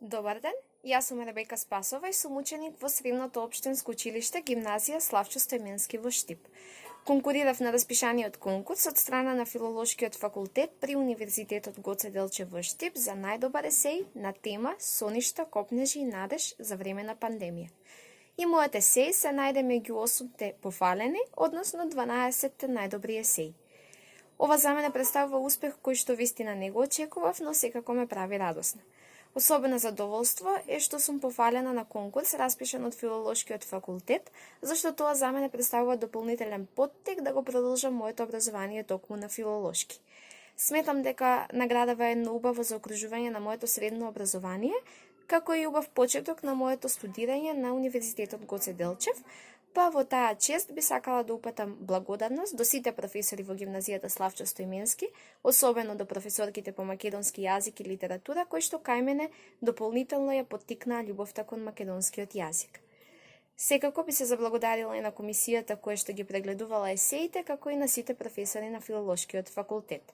Добар ден, јас сум Ребека Спасова и сум ученик во Средното општинско училиште Гимназија Славчо Стојменски во Штип. Конкурирав на распишаниот конкурс од страна на Филолошкиот факултет при Универзитетот Гоце Делчев во Штип за најдобар есеј на тема Соништа, копнежи и надеж за време на пандемија. И мојот есеј се најде меѓу 8 пофалени, односно 12 најдобри есеи. Ова за мене представува успех кој што вистина не го очекував, но секако ме прави радосна. Особено задоволство е што сум пофалена на конкурс распишан од Филолошкиот факултет, зашто тоа за мене представува дополнителен поттик да го продолжам моето образование токму на филолошки. Сметам дека наградава е едно убаво заокружување на моето средно образование, како и убав почеток на моето студирање на Универзитетот Гоце Делчев, па во таа чест би сакала да упатам благодарност до сите професори во гимназијата Славчо Стојменски, особено до професорките по македонски јазик и литература, кои што кај мене дополнително ја поттикнаа љубовта кон македонскиот јазик. Секако би се заблагодарила и на комисијата која што ги прегледувала есеите, како и на сите професори на Филолошкиот факултет.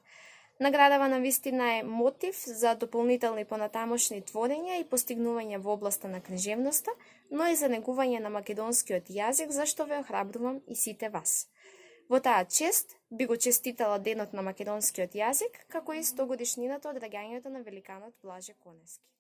Наградава на вистина е мотив за дополнителни понатамошни творења и постигнување во областа на книжевноста, но и за негување на македонскиот јазик, зашто ве охрабрувам и сите вас. Во таа чест би го честитала Денот на македонскиот јазик, како и 100 годишнината од раѓањето на великанот Блаже Конески.